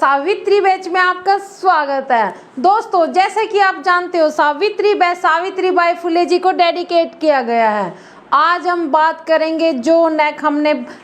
Savitri batch में आपका स्वागत है। दोस्तों, जैसे कि आप जानते हो, सावित्री बैच सावित्रीबाई फुले जी को डेडिकेट किया गया है। आज हम बात करेंगे जो नेक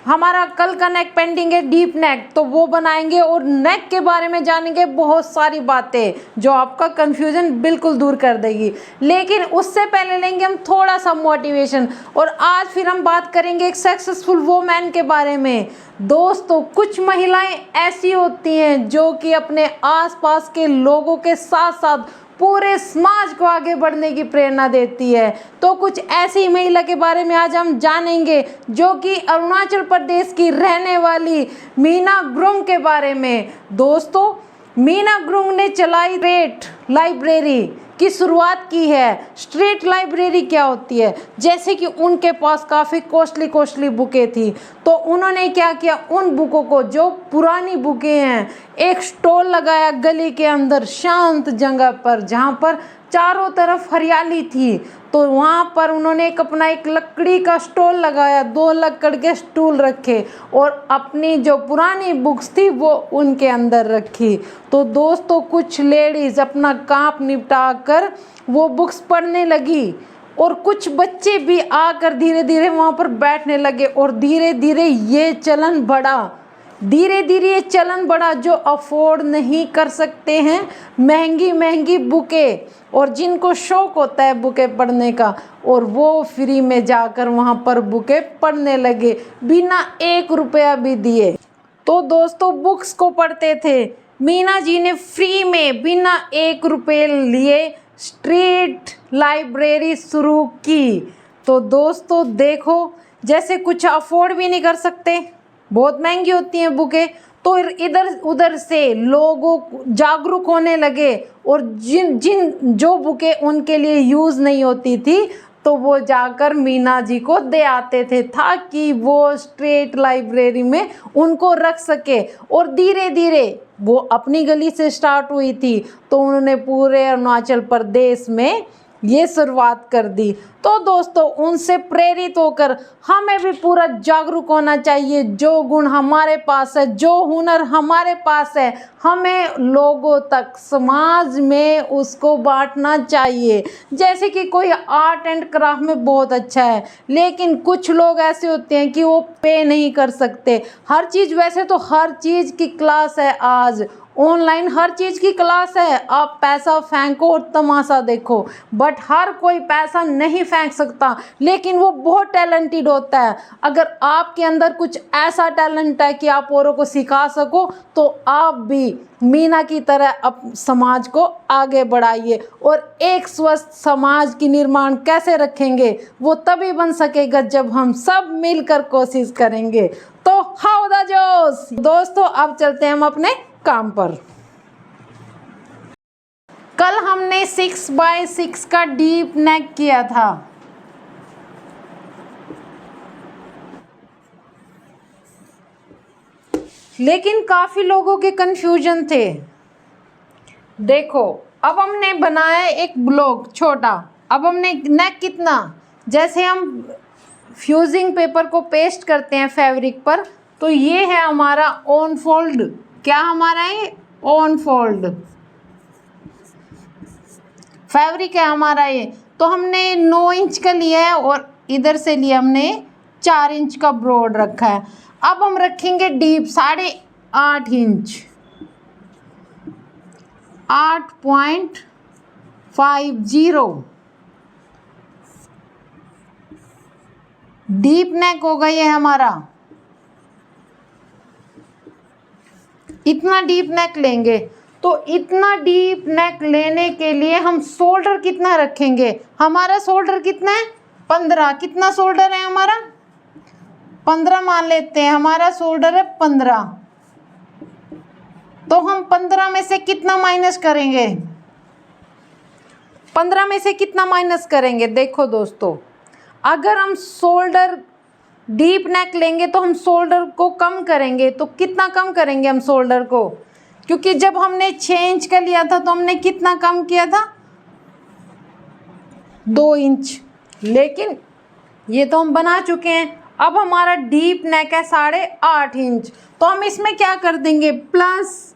हमारा कल का नेक पेंडिंग है, डीप नेक, तो वो बनाएंगे और नेक के बारे में जानेंगे बहुत सारी बातें जो आपका कंफ्यूजन बिल्कुल दूर कर देगी। लेकिन उससे पहले लेंगे हम थोड़ा सा मोटिवेशन, और आज फिर हम बात करेंगे एक सक्सेसफुल वुमेन के बारे में। दोस्तों, कुछ महिलाएं ऐसी होती हैं जो कि अपने आसपास के लोगों के साथ साथ पूरे समाज को आगे बढ़ने की प्रेरणा देती है। तो कुछ ऐसी महिला के बारे में आज हम जानेंगे जो कि अरुणाचल प्रदेश की रहने वाली मीना गुरुंग के बारे में। दोस्तों, मीना गुरुंग ने चलाई स्ट्रीट लाइब्रेरी की शुरुआत की है। स्ट्रीट लाइब्रेरी क्या होती है? जैसे कि उनके पास काफ़ी कॉस्टली बुकें थी, तो उन्होंने क्या किया, उन बुकों को, जो पुरानी बुकें हैं, एक स्टॉल लगाया गली के अंदर शांत जगह पर, जहाँ पर चारों तरफ हरियाली थी। तो वहाँ पर उन्होंने अपना एक लकड़ी का स्टॉल लगाया, 2 लकड़ के स्टूल रखे और अपनी जो पुरानी बुक्स थी वो उनके अंदर रखी। तो दोस्तों, कुछ लेडीज़ अपना काम निपटा कर वो बुक्स पढ़ने लगी और कुछ बच्चे भी आकर धीरे धीरे वहाँ पर बैठने लगे और धीरे धीरे ये चलन बढ़ा। जो अफोर्ड नहीं कर सकते हैं महंगी बुकें, और जिनको शौक होता है बुकें पढ़ने का, और वो फ्री में जाकर वहाँ पर बुकें पढ़ने लगे बिना 1 रुपया भी दिए। तो दोस्तों, बुक्स को पढ़ते थे। मीना जी ने फ्री में बिना 1 रुपये लिए स्ट्रीट लाइब्रेरी शुरू की। तो दोस्तों देखो, जैसे कुछ अफोर्ड भी नहीं कर सकते, बहुत महंगी होती हैं बुकें, तो इधर उधर से लोगों जागरूक होने लगे, और जो बुकें उनके लिए यूज़ नहीं होती थी तो वो जाकर मीना जी को दे आते थे, ताकि वो स्ट्रीट लाइब्रेरी में उनको रख सके। और धीरे धीरे वो अपनी गली से स्टार्ट हुई थी, तो उन्होंने पूरे अरुणाचल प्रदेश में ये शुरुआत कर दी। तो दोस्तों, उनसे प्रेरित होकर हमें भी पूरा जागरूक होना चाहिए। जो गुण हमारे पास है, जो हुनर हमारे पास है, हमें लोगों तक, समाज में उसको बांटना चाहिए। जैसे कि कोई आर्ट एंड क्राफ्ट में बहुत अच्छा है, लेकिन कुछ लोग ऐसे होते हैं कि वो पे नहीं कर सकते हर चीज़। वैसे तो हर चीज़ की क्लास है, आज ऑनलाइन हर चीज़ की क्लास है, आप पैसा फेंको और तमाशा देखो, बट हर कोई पैसा नहीं फेंक सकता, लेकिन वो बहुत टैलेंटेड होता है। अगर आपके अंदर कुछ ऐसा टैलेंट है कि आप औरों को सिखा सको, तो आप भी मीना की तरह समाज को आगे बढ़ाइए। और एक स्वस्थ समाज की निर्माण कैसे रखेंगे, वो तभी बन सकेगा जब हम सब मिलकर कोशिश करेंगे। तो हाउ द जोश। दोस्तों, अब चलते हैं हम अपने काम पर। कल हमने 6x6 का डीप नेक किया था। लेकिन काफी लोगों के कंफ्यूजन थे। देखो, अब हमने बनाया एक ब्लॉक छोटा। अब हमने नेक कितना, जैसे हम फ्यूजिंग पेपर को पेस्ट करते हैं फैब्रिक पर, तो ये है हमारा ऑन फोल्ड। क्या हमारा है? ऑन फोल्ड फैब्रिक है हमारा ये। तो हमने 9 इंच का लिया है और इधर से लिया हमने 4 इंच का ब्रॉड रखा है। अब हम रखेंगे डीप 8.5 इंच, 8.50 डीप नेक होगा ये हमारा। इतना डीप नेक लेंगे। तो इतना डीप नेक लेने के लिए हम शोल्डर कितना रखेंगे? हमारा शोल्डर कितना है? 15। कितना शोल्डर है हमारा? 15 मान लेते हैं। हमारा शोल्डर है 15। तो हम 15 में से कितना माइनस करेंगे? 15 में से कितना माइनस करेंगे? देखो दोस्तों, अगर हम शोल्डर डीप नेक लेंगे तो हम शोल्डर को कम करेंगे। तो कितना कम करेंगे हम शोल्डर को? क्योंकि जब हमने 6 इंच का लिया था तो हमने कितना कम किया था? 2 इंच। लेकिन ये तो हम बना चुके हैं। अब हमारा डीप नेक है 8.5 इंच। तो हम इसमें क्या कर देंगे? प्लस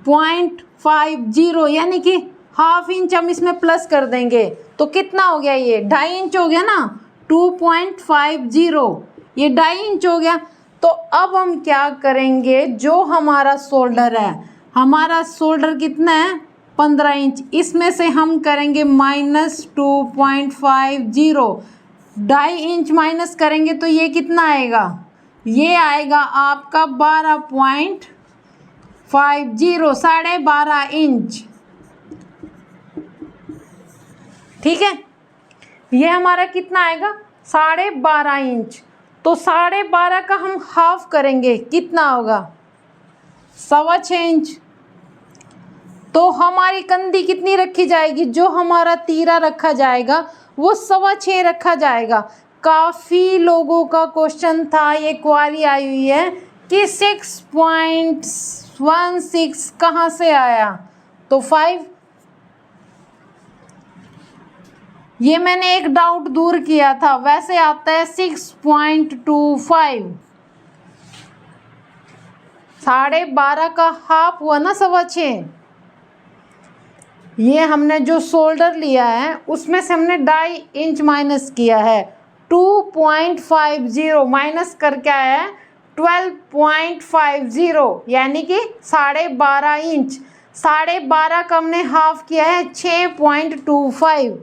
2.50 यानी कि हाफ इंच हम इसमें प्लस कर देंगे तो कितना हो गया, ये 2.5 इंच हो गया ना, 2.50 ये 2.5 इंच हो गया। तो अब हम क्या करेंगे, जो हमारा शोल्डर है, हमारा शोल्डर कितना है 15 इंच, इसमें से हम करेंगे -2.50, 2.5 इंच माइनस करेंगे तो ये कितना आएगा, ये आएगा आपका 12.50, 12.5 इंच। ठीक है, ये हमारा कितना आएगा 12.5 इंच। तो 12.5 का हम हाफ करेंगे, कितना होगा 6.25 इंच। तो हमारी कंधी कितनी रखी जाएगी, जो हमारा तीरा रखा जाएगा वो 6.25 रखा जाएगा। काफ़ी लोगों का क्वेश्चन था, ये क्वारी आई हुई है कि 6.16 कहाँ से आया, तो 5, ये मैंने एक डाउट दूर किया था, वैसे आता है 6.25, 12.5 का हाफ हुआ ना 6.25। ये हमने जो शोल्डर लिया है उसमें से हमने 2.5 इंच माइनस किया है, 2.50 माइनस करके आया है 12.50 यानी कि 12.5 इंच। 12.5 का हमने हाफ किया है 6.25।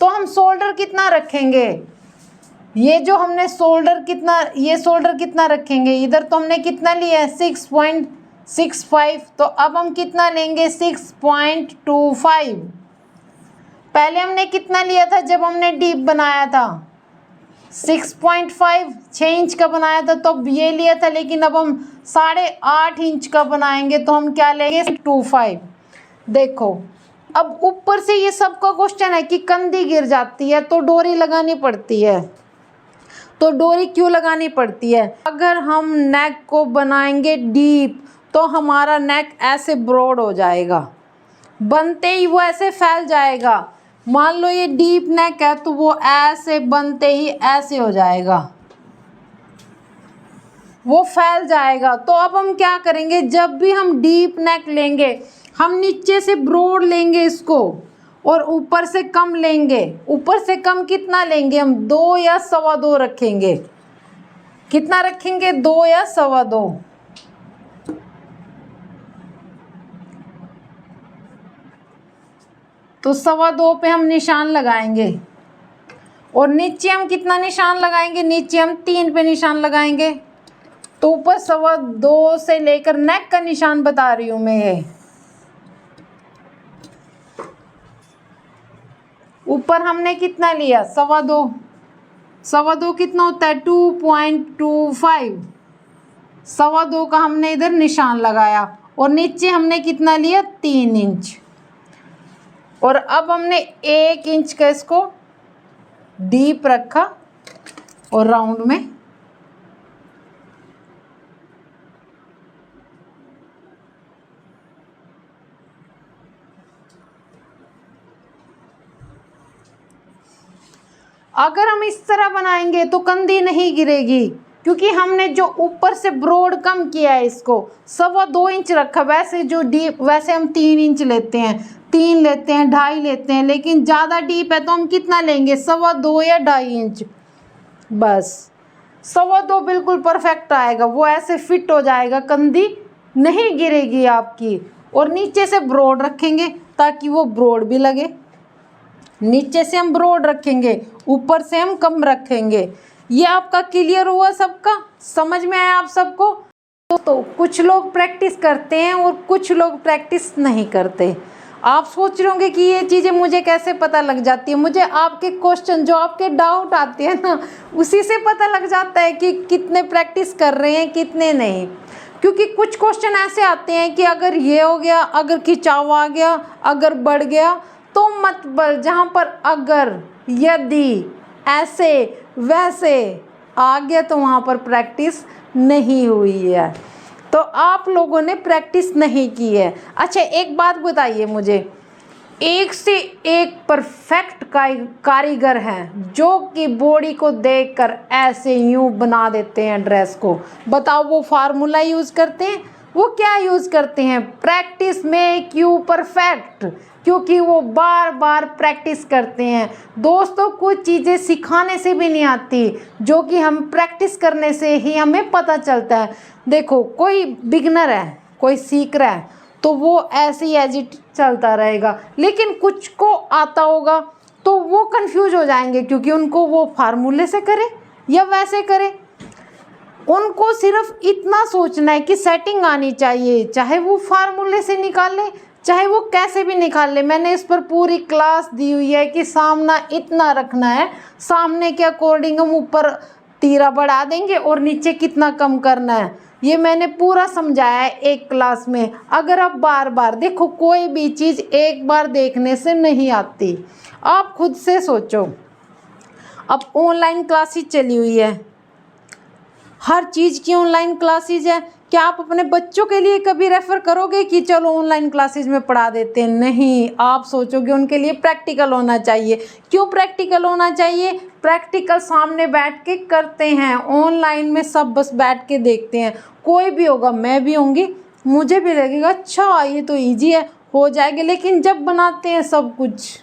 तो हम शोल्डर कितना रखेंगे, ये जो हमने शोल्डर कितना, ये शोल्डर कितना रखेंगे, इधर तो हमने कितना लिया है 6.65, तो अब हम कितना लेंगे 6.25। पहले हमने कितना लिया था जब हमने डीप बनाया था 6.5, 6 इंच का बनाया था तो अब ये लिया था, लेकिन अब हम 8.5 इंच का बनाएंगे तो हम क्या लेंगे 25। देखो अब ऊपर से ये सबका क्वेश्चन है कि कंधी गिर जाती है तो डोरी लगानी पड़ती है, तो डोरी क्यों लगानी पड़ती है, अगर हम नेक को बनाएंगे डीप तो हमारा नेक ऐसे ब्रॉड हो जाएगा, बनते ही वो ऐसे फैल जाएगा। मान लो ये डीप नेक है तो वो ऐसे बनते ही ऐसे हो जाएगा, वो फैल जाएगा। तो अब हम क्या करेंगे, जब भी हम डीप नेक लेंगे हम नीचे से ब्रॉड लेंगे इसको और ऊपर से कम लेंगे। ऊपर से कम कितना लेंगे हम, 2 या 2.25 रखेंगे। कितना रखेंगे, 2 या 2.25। तो 2.25 पे हम निशान लगाएंगे और नीचे हम कितना निशान लगाएंगे, नीचे हम 3 पे निशान लगाएंगे। तो ऊपर 2.25 से लेकर नेक का निशान बता रही हूँ मैं, ये ऊपर हमने कितना लिया 2.25, 2.25 कितना होता है 2.25, 2.25 का हमने इधर निशान लगाया और नीचे हमने कितना लिया 3 इंच। और अब हमने 1 इंच का इसको डीप रखा और राउंड में अगर हम इस तरह बनाएंगे तो कंधी नहीं गिरेगी, क्योंकि हमने जो ऊपर से ब्रॉड कम किया है इसको 2.25 इंच रखा। वैसे जो डीप, वैसे हम 3 इंच लेते हैं, 3 लेते हैं, 2.5 लेते हैं, लेकिन ज़्यादा डीप है तो हम कितना लेंगे 2.25 या 2.5 इंच। बस 2.25 बिल्कुल परफेक्ट आएगा, वो ऐसे फिट हो जाएगा, कंधी नहीं गिरेगी आपकी। और नीचे से ब्रॉड रखेंगे ताकि वो ब्रॉड भी लगे, नीचे से हम ब्रॉड रखेंगे, ऊपर से हम कम रखेंगे। ये आपका क्लियर हुआ, सबका समझ में आया आप सबको। तो कुछ लोग प्रैक्टिस करते हैं और कुछ लोग प्रैक्टिस नहीं करते। आप सोच रहे होंगे कि ये चीज़ें मुझे कैसे पता लग जाती है। मुझे आपके क्वेश्चन, जो आपके डाउट आते हैं ना, उसी से पता लग जाता है कि कितने प्रैक्टिस कर रहे हैं कितने नहीं। क्योंकि कुछ क्वेश्चन ऐसे आते हैं कि अगर ये हो गया, अगर खिंचाव आ गया, अगर बढ़ गया तो मत बल, जहाँ पर अगर, यदि, ऐसे, वैसे आ गया तो वहाँ पर प्रैक्टिस नहीं हुई है। तो आप लोगों ने प्रैक्टिस नहीं की है। अच्छा एक बात बताइए मुझे, एक से एक परफेक्ट कारीगर हैं जो कि बॉडी को देखकर ऐसे यूं बना देते हैं ड्रेस को। बताओ वो फार्मूला यूज़ करते हैं, वो क्या यूज़ करते हैं, प्रैक्टिस मेक यू परफेक्ट, क्योंकि वो बार बार प्रैक्टिस करते हैं। दोस्तों कुछ चीज़ें सिखाने से भी नहीं आती, जो कि हम प्रैक्टिस करने से ही हमें पता चलता है। देखो कोई बिगनर है, कोई सीख रहा है, तो वो ऐसे ही एज इट चलता रहेगा, लेकिन कुछ को आता होगा तो वो कंफ्यूज हो जाएंगे, क्योंकि उनको वो फार्मूले से करे या वैसे करे। उनको सिर्फ इतना सोचना है कि सेटिंग आनी चाहिए, चाहे वो फार्मूले से निकाले चाहे वो कैसे भी निकाल ले। मैंने इस पर पूरी क्लास दी हुई है कि सामना इतना रखना है, सामने के अकॉर्डिंग हम ऊपर तीरा बढ़ा देंगे और नीचे कितना कम करना है, ये मैंने पूरा समझाया है एक क्लास में। अगर आप बार बार देखो, कोई भी चीज़ एक बार देखने से नहीं आती, आप खुद से सोचो। अब ऑनलाइन क्लासेस चली हुई है, हर चीज़ की ऑनलाइन क्लासेस है। क्या आप अपने बच्चों के लिए कभी रेफ़र करोगे कि चलो ऑनलाइन क्लासेस में पढ़ा देते हैं? नहीं, आप सोचोगे उनके लिए प्रैक्टिकल होना चाहिए। क्यों प्रैक्टिकल होना चाहिए? प्रैक्टिकल सामने बैठ के करते हैं, ऑनलाइन में सब बस बैठ के देखते हैं। कोई भी होगा, मैं भी होंगी, मुझे भी लगेगा अच्छा ये तो ईजी है, हो जाएगा, लेकिन जब बनाते हैं सब कुछ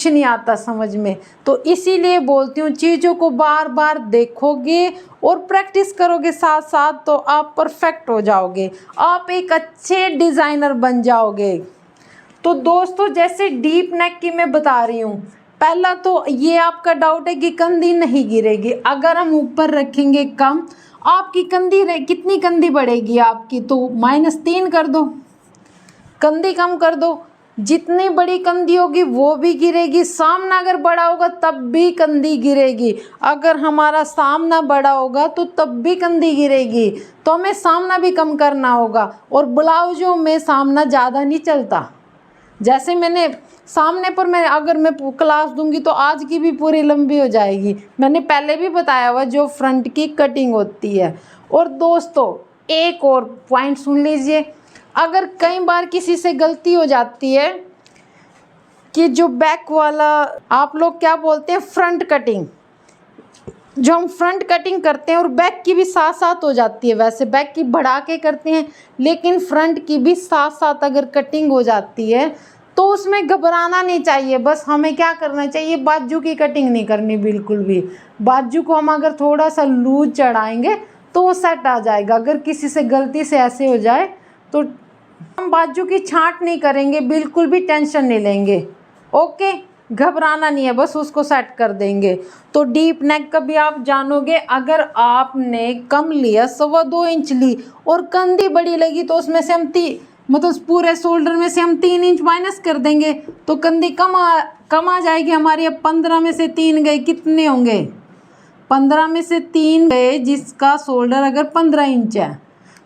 नहीं आता समझ में। तो इसीलिए बोलती हूँ, चीज़ों को बार बार देखोगे और प्रैक्टिस करोगे साथ साथ, तो आप परफेक्ट हो जाओगे, आप एक अच्छे डिज़ाइनर बन जाओगे। तो दोस्तों जैसे डीप नेक की मैं बता रही हूँ, पहला तो ये आपका डाउट है कि कंधी नहीं गिरेगी। अगर हम ऊपर रखेंगे कम, आपकी कंधी कितनी कंधी बढ़ेगी आपकी, तो -3 कर दो, कंधी कम कर दो। जितनी बड़ी कंधी होगी वो भी गिरेगी, सामना अगर बड़ा होगा तब भी कंधी गिरेगी। अगर हमारा सामना बड़ा होगा तो तब भी कंधी गिरेगी, तो हमें सामना भी कम करना होगा। और ब्लाउजों में सामना ज़्यादा नहीं चलता। जैसे मैंने सामने पर अगर मैं क्लास दूंगी तो आज की भी पूरी लंबी हो जाएगी। मैंने पहले भी बताया हुआ जो फ्रंट की कटिंग होती है। और दोस्तों एक और पॉइंट सुन लीजिए, अगर कई बार किसी से गलती हो जाती है कि जो बैक वाला, आप लोग क्या बोलते हैं, फ्रंट कटिंग, जो हम फ्रंट कटिंग करते हैं और बैक की भी साथ साथ हो जाती है। वैसे बैक की बढ़ा के करते हैं, लेकिन फ्रंट की भी साथ साथ अगर कटिंग हो जाती है तो उसमें घबराना नहीं चाहिए। बस हमें क्या करना चाहिए, बाजू की कटिंग नहीं करनी बिल्कुल भी। बाजू को हम अगर थोड़ा सा लूज चढ़ाएंगे तो वो सेट आ जाएगा। अगर किसी से गलती से ऐसे हो जाए तो हम बाजू की छांट नहीं करेंगे, बिल्कुल भी टेंशन नहीं लेंगे। ओके, घबराना नहीं है, बस उसको सेट कर देंगे। तो डीप नेक का भी आप जानोगे, अगर आपने कम लिया 2.25 इंच ली और कंधी बड़ी लगी तो उसमें से हम मतलब पूरे शोल्डर में से हम 3 इंच माइनस कर देंगे तो कंधी कम आ जाएगी हमारी। अब 15 में से 3 गए, कितने होंगे? 15 में से 3 गए, जिसका शोल्डर अगर 15 इंच है,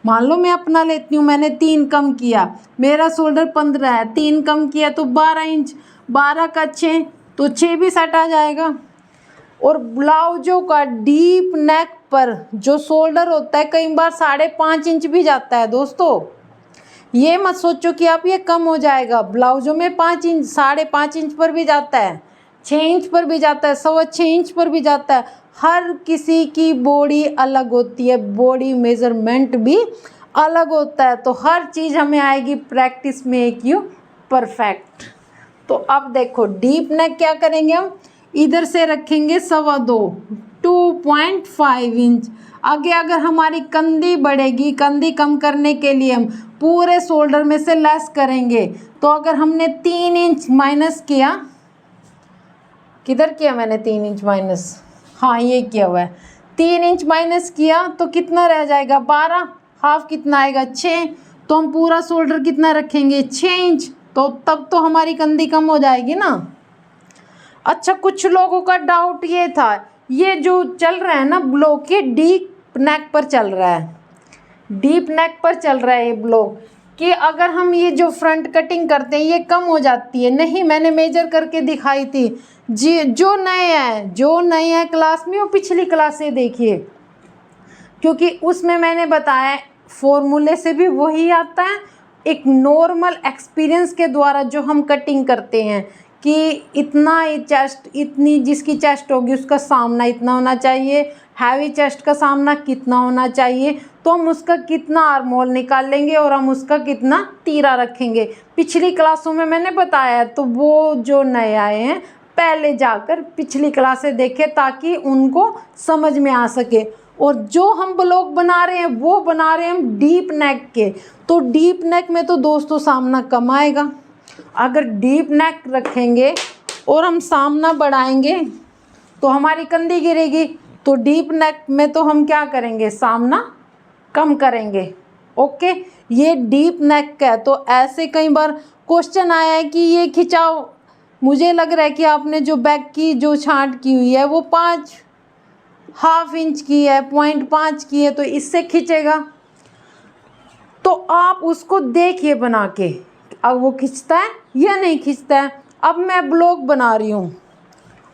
मान लो मैं अपना लेती हूँ, मैंने 3 कम किया, मेरा शोल्डर 15 है, 3 कम किया तो 12 इंच, 12 का 6 तो 6 भी सेट आ जाएगा। और ब्लाउजों का डीप नेक पर जो शोल्डर होता है कई बार 5.5 इंच भी जाता है। दोस्तों ये मत सोचो कि आप ये कम हो जाएगा, ब्लाउजों में 5 इंच, 5.5 इंच पर भी जाता है, 6 इंच पर भी जाता है, 6.25 इंच पर भी जाता है। हर किसी की बॉडी अलग होती है, बॉडी मेजरमेंट भी अलग होता है। तो हर चीज़ हमें आएगी, प्रैक्टिस मेक यू परफेक्ट। तो अब देखो डीप नेक क्या करेंगे, हम इधर से रखेंगे 2.5 इंच। आगे अगर हमारी कंधी बढ़ेगी, कंधी कम करने के लिए हम पूरे शोल्डर में से लेस करेंगे। तो अगर हमने 3 इंच माइनस किया, किधर किया मैंने 3 इंच माइनस, हाँ ये किया हुआ है, 3 इंच माइनस किया तो कितना रह जाएगा 12, हाफ कितना आएगा 6, तो हम पूरा शोल्डर कितना रखेंगे 6 इंच, तो तब तो हमारी कंधी कम हो जाएगी ना। अच्छा, कुछ लोगों का डाउट ये था, ये जो चल रहा है ना ब्लॉक, ये डीप नेक पर चल रहा है, डीप नेक पर चल रहा है ये ब्लॉक, कि अगर हम ये जो फ्रंट कटिंग करते हैं ये कम हो जाती है। नहीं, मैंने मेजर करके दिखाई थी जी। जो नए हैं क्लास में, वो पिछली क्लास से देखिए, क्योंकि उसमें मैंने बताया फॉर्मूले से भी वही आता है, एक नॉर्मल एक्सपीरियंस के द्वारा जो हम कटिंग करते हैं कि इतना चेस्ट, इतनी जिसकी चेस्ट होगी उसका सामना इतना होना चाहिए, हैवी चेस्ट का सामना कितना होना चाहिए। तो हम उसका कितना आर्महोल निकाल लेंगे और हम उसका कितना तीरा रखेंगे। पिछली क्लासों में मैंने बताया, तो वो जो नए आए हैं पहले जाकर पिछली क्लासें देखें ताकि उनको समझ में आ सके। और जो हम ब्लॉक बना रहे हैं वो बना रहे हैं हम डीप नेक के। तो डीप नेक में तो दोस्तों सामना कम आएगा। अगर डीप नेक रखेंगे और हम सामना बढ़ाएंगे तो हमारी कंधी गिरेगी। तो डीप नेक में तो हम क्या करेंगे, सामना कम करेंगे। ओके, ये डीप नेक का है। तो ऐसे कई बार क्वेश्चन आया है कि ये खिंचाव, मुझे लग रहा है कि आपने जो बैक की जो छांट की हुई है वो 5.5 इंच की है, 0.5 की है, तो इससे खींचेगा। तो आप उसको देखिए बना के, अब वो खींचता है या नहीं खींचता है। अब मैं ब्लॉक बना रही हूँ,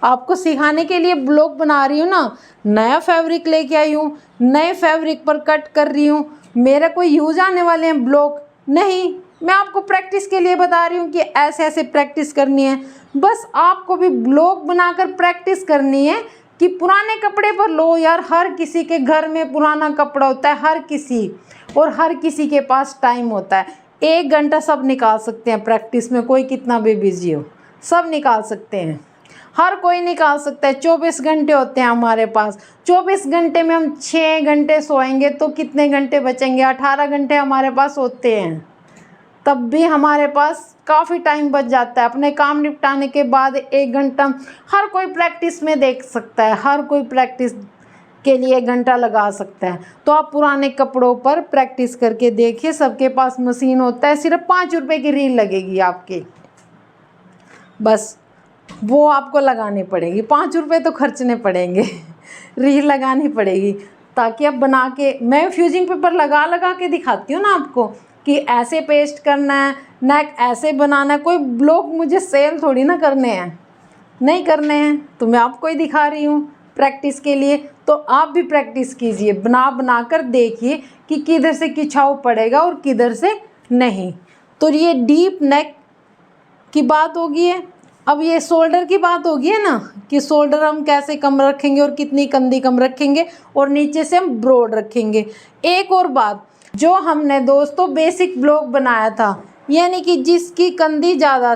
आपको सिखाने के लिए ब्लॉक बना रही हूँ ना। नया फैब्रिक लेके आई हूँ, नए फैब्रिक पर कट कर रही हूँ। मेरा कोई यूज आने वाले हैं ब्लॉक नहीं, मैं आपको प्रैक्टिस के लिए बता रही हूँ कि ऐसे ऐसे प्रैक्टिस करनी है। बस आपको भी ब्लॉक बनाकर प्रैक्टिस करनी है कि पुराने कपड़े पर लो यार। हर किसी के घर में पुराना कपड़ा होता है, हर किसी, और हर किसी के पास टाइम होता है। 1 घंटा सब निकाल सकते हैं प्रैक्टिस में, कोई कितना भी बिजी हो सब निकाल सकते हैं, हर कोई निकाल सकता है। 24 घंटे होते हैं हमारे पास। 24 घंटे में हम 6 घंटे सोएंगे तो कितने घंटे बचेंगे, 18 घंटे हमारे पास होते हैं। तब भी हमारे पास काफ़ी टाइम बच जाता है। अपने काम निपटाने के बाद 1 घंटा हर कोई प्रैक्टिस में देख सकता है, हर कोई प्रैक्टिस के लिए 1 घंटा लगा सकता है। तो आप पुराने कपड़ों पर प्रैक्टिस करके देखिए, सबके पास मशीन होता है। सिर्फ 5 रुपए की रील लगेगी आपकी, बस वो आपको लगानी पड़ेगी। 5 रुपये तो खर्चने पड़ेंगे रील लगानी पड़ेगी, ताकि आप बना के, मैं फ्यूजिंग पेपर लगा लगा के दिखाती हूँ ना आपको कि ऐसे पेस्ट करना है, नेक ऐसे बनाना है। कोई ब्लॉक मुझे सेल थोड़ी ना करने हैं, नहीं करने हैं, तो मैं आपको ही दिखा रही हूँ प्रैक्टिस के लिए। तो आप भी प्रैक्टिस कीजिए, बना बना कर देखिए कि किधर से खिंचाव पड़ेगा और किधर से नहीं। तो ये डीप नेक की बात होगी है। अब ये शोल्डर की बात होगी है ना, कि शोल्डर हम कैसे कम रखेंगे और कितनी कंधी कम रखेंगे, और नीचे से हम ब्रॉड रखेंगे। एक और बात, जो हमने दोस्तों बेसिक ब्लॉक बनाया था, यानी कि जिसकी कंधी ज़्यादा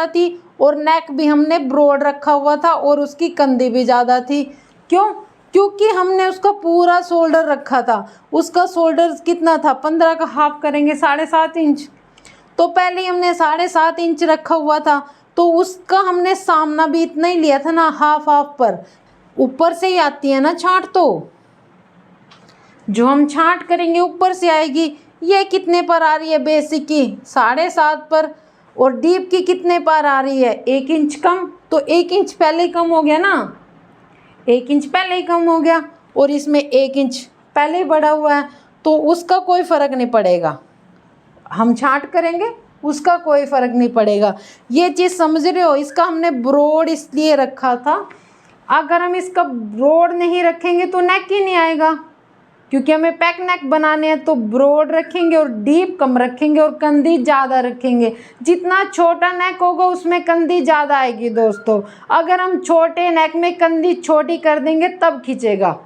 थी और नेक भी हमने ब्रॉड रखा हुआ था और उसकी कंधी भी ज़्यादा थी। क्यों? क्योंकि हमने उसका पूरा शोल्डर रखा था। उसका शोल्डर कितना था, 15 का हाफ करेंगे 7.5 इंच। तो पहले ही हमने 7.5 इंच रखा हुआ था, तो उसका हमने सामना भी इतना ही लिया था ना, हाफ हाफ पर। ऊपर से ही आती है ना छांट, तो जो हम छांट करेंगे ऊपर से आएगी। ये कितने पर आ रही है बेसिक की, 7.5 पर, और डीप की कितने पर आ रही है, 1 इंच कम। तो 1 इंच पहले ही कम हो गया ना, 1 इंच पहले ही कम हो गया, और इसमें 1 इंच पहले ही बढ़ा हुआ है, तो उसका कोई फ़र्क नहीं पड़ेगा। हम छांट करेंगे उसका कोई फ़र्क नहीं पड़ेगा। ये चीज़ समझ रहे हो। इसका हमने ब्रॉड इसलिए रखा था, अगर हम इसका ब्रॉड नहीं रखेंगे तो नेक ही नहीं आएगा, क्योंकि हमें पैक नेक बनाने हैं। तो ब्रॉड रखेंगे और डीप कम रखेंगे और कंधी ज़्यादा रखेंगे। जितना छोटा नेक होगा उसमें कंधी ज़्यादा आएगी दोस्तों। अगर हम छोटे नेक में कंधी छोटी कर देंगे तब खींचेगा,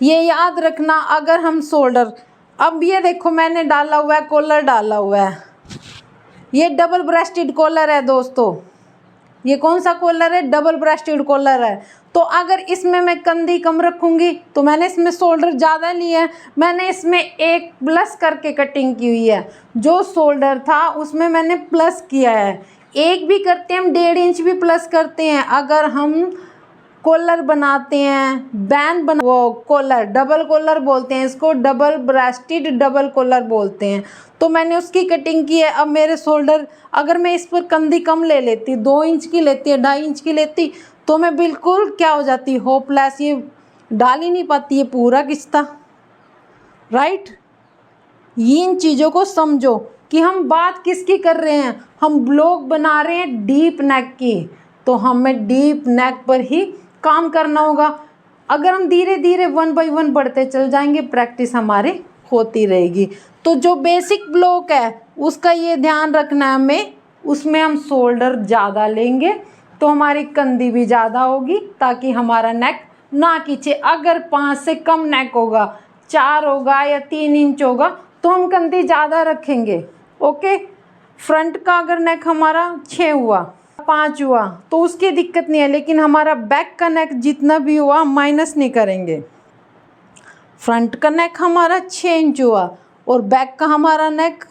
ये याद रखना। अगर हम शोल्डर, अब ये देखो मैंने डाला हुआ है, कॉलर डाला हुआ है, ये डबल ब्रेस्टेड कॉलर है दोस्तों। ये कौन सा कॉलर है, डबल ब्रेस्टेड कॉलर है। तो अगर इसमें मैं कंधी कम रखूँगी, तो मैंने इसमें शोल्डर ज़्यादा लिया है, मैंने इसमें 1 प्लस करके कटिंग की हुई है। जो शोल्डर था उसमें मैंने प्लस किया है। 1 भी करते हैं हम, 1.5 इंच भी प्लस करते हैं। अगर हम कॉलर बनाते हैं, बैंड बना, वो कॉलर, डबल कॉलर बोलते हैं इसको, डबल ब्रेस्टेड डबल कॉलर बोलते हैं। तो मैंने उसकी कटिंग की है। अब मेरे शोल्डर, अगर मैं इस पर कंधी कम ले लेती, 2 इंच की लेती, 2.5 इंच की लेती, तो मैं बिल्कुल क्या हो जाती, होपलेस, ये डाल ही नहीं पाती, ये पूरा खिंचता। राइट, इन चीज़ों को समझो कि हम बात किसकी कर रहे हैं। हम ब्लॉक बना रहे हैं डीप नेक की, तो हमें डीप नेक पर ही काम करना होगा। अगर हम धीरे धीरे 1 बाय 1 बढ़ते चल जाएंगे, प्रैक्टिस हमारी होती रहेगी। तो जो बेसिक ब्लॉक है उसका ये ध्यान रखना है हमें, उसमें हम शोल्डर ज़्यादा लेंगे तो हमारी कंधी भी ज़्यादा होगी, ताकि हमारा नेक ना कि 6। अगर 5 से कम नेक होगा, 4 होगा या 3 इंच होगा, तो हम कंधी ज़्यादा रखेंगे। ओके, फ्रंट का अगर नेक हमारा 6 हुआ, 5 हुआ, तो उसकी दिक्कत नहीं है, लेकिन हमारा बैक का नेक जितना भी हुआ माइनस नहीं करेंगे। फ्रंट का नेक हमारा 6 इंच हुआ और बैक का हमारा नेक